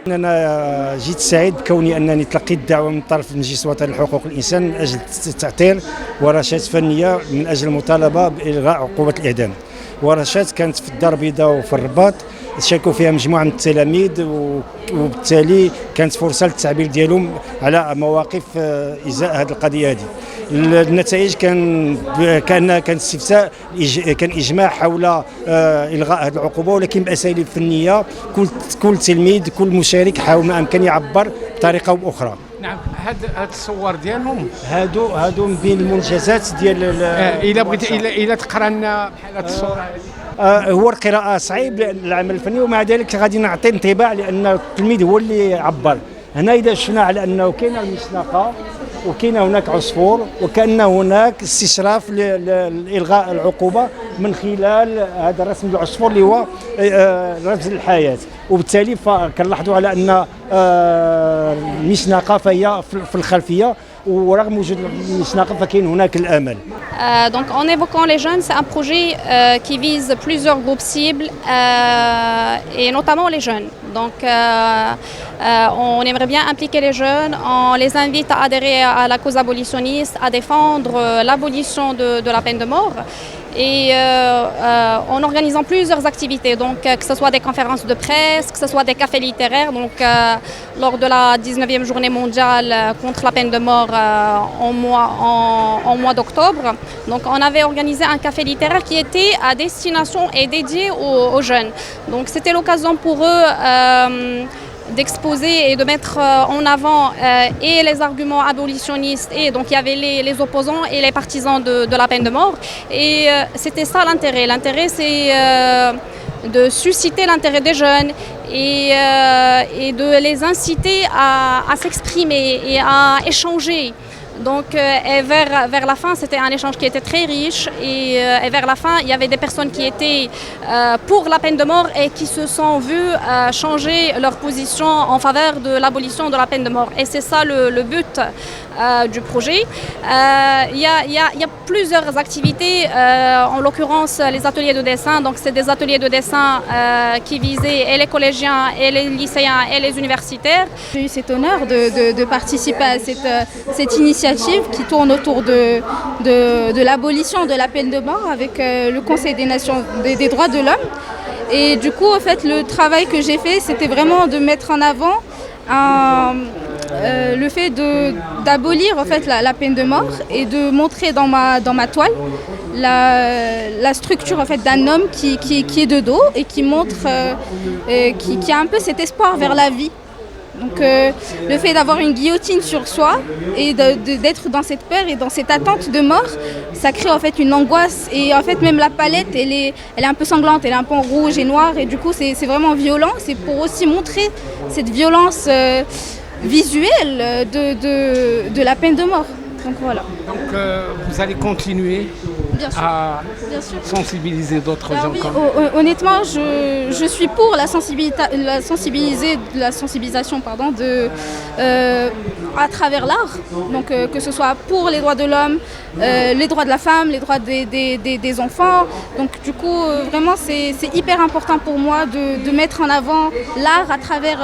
أنا جيت سعيد بكوني أنني تلقيت دعوة من طرف المجلس الوطني لحقوق الإنسان من أجل تعطير ورشات فنية من أجل المطالبة بإلغاء عقوبة الإعدام. ورشات كانت في الدار البيضاء وفي الرباط، شاركوا فيها مجموعة من التلاميذ، وبالتالي كانت فرصة للتعبير ديالهم على مواقف إزاء هذه القضية هذه. النتائج كان استفتاء، كان إجماع حول إلغاء هذه العقوبة، ولكن بأساليب فنية. كل تلميذ كل مشارك حاول ما أمكن يعبر بطريقة أو بأخرى. نعم، هاد الصور ديالهم هادو من بين المنجزات ديال إلا بغيت إلا تقرا لنا بحال هاد الصورة. هو القراءة صعيب العمل الفني، ومع ذلك غادي نعطي انطباع لأن التلميذ هو اللي عبر. هنا إذا شفنا على أنه كاينة المشنقة وكاين هناك عصفور، وكأن هناك استشراف لإلغاء العقوبة من خلال هذا الرسم العصفور اللي هو رمز الحياة. وبالتالي كنلاحظوا على أن المشنقة فهي في الخلفية، ورغم وجود المشنقة فكاين هناك الأمل. Donc en évoquant les jeunes, c'est un projet qui vise plusieurs groupes cibles et notamment les jeunes. Donc on aimerait bien impliquer les jeunes, on les invite à adhérer à la cause abolitionniste, à défendre l'abolition de la peine de mort. Et en organisant plusieurs activités, donc que ce soit des conférences de presse, que ce soit des cafés littéraires, donc lors de la 19e journée mondiale contre la peine de mort en mois d'octobre. Donc on avait organisé un café littéraire qui était à destination et dédié aux jeunes. Donc c'était l'occasion pour eux d'exposer et de mettre en avant et les arguments abolitionnistes, et donc il y avait les opposants et les partisans de la peine de mort, et c'était ça l'intérêt. L'intérêt, c'est de susciter l'intérêt des jeunes et de les inciter à s'exprimer et à échanger. Donc et vers la fin, c'était un échange qui était très riche, et vers la fin, il y avait des personnes qui étaient pour la peine de mort et qui se sont vues changer leur position en faveur de l'abolition de la peine de mort. Et c'est ça le but du projet. Il y a plusieurs activités, en l'occurrence les ateliers de dessin. Donc c'est des ateliers de dessin qui visaient et les collégiens et les lycéens et les universitaires. J'ai eu cet honneur de participer à cette initiative qui tourne autour de l'abolition de la peine de mort avec le Conseil des Nations des droits de l'homme. Et du coup, en fait, le travail que j'ai fait, c'était vraiment de mettre en avant le fait d'abolir en fait la peine de mort, et de montrer dans ma toile la structure en fait d'un homme qui est de dos et qui montre qui a un peu cet espoir vers la vie. Donc le fait d'avoir une guillotine sur soi et d'être dans cette peur et dans cette attente de mort, ça crée en fait une angoisse, et en fait même la palette elle est un peu sanglante, elle est un peu en rouge et noir, et du coup c'est vraiment violent. C'est pour aussi montrer cette violence visuelle de la peine de mort. Donc voilà. Donc vous allez continuer à sensibiliser d'autres gens. Oui, honnêtement, je suis pour la sensibilisation à travers l'art. Donc que ce soit pour les droits de l'homme, les droits de la femme, les droits des enfants. Donc du coup, vraiment, c'est hyper important pour moi de mettre en avant l'art à travers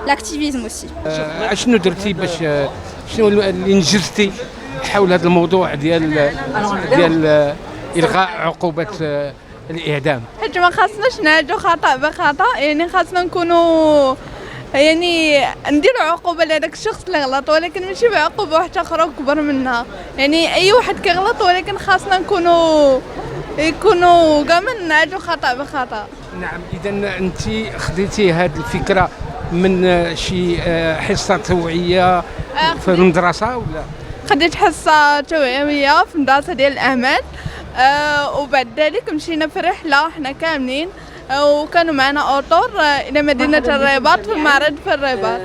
l'activisme aussi. شنو درتي باش شنو اللي نجزتي حول هذا الموضوع ديال إلغاء عقوبة الإعدام؟ حيت ما خاصناش نعالجوا خطأ بخطأ، يعني خاصنا نكونوا يعني نديروا عقوبة لهذاك الشخص اللي غلط، ولكن ماشي بعقوبة واحدة أخرى كبر منها. يعني أي واحد كيغلط، ولكن خاصنا يكونوا كاع ما نعالجوا خطأ بخطأ. نعم، إذا أنت خديتي هذه الفكرة من شي حصة توعية في المدرسة ولا؟ خديت حصة توعوية في مدرسة ديال الأعمال، وبعد ذلك مشينا في رحلة حنا كاملين، وكانوا معنا أوتور إلى مدينة الرباط في المعرض في الرباط.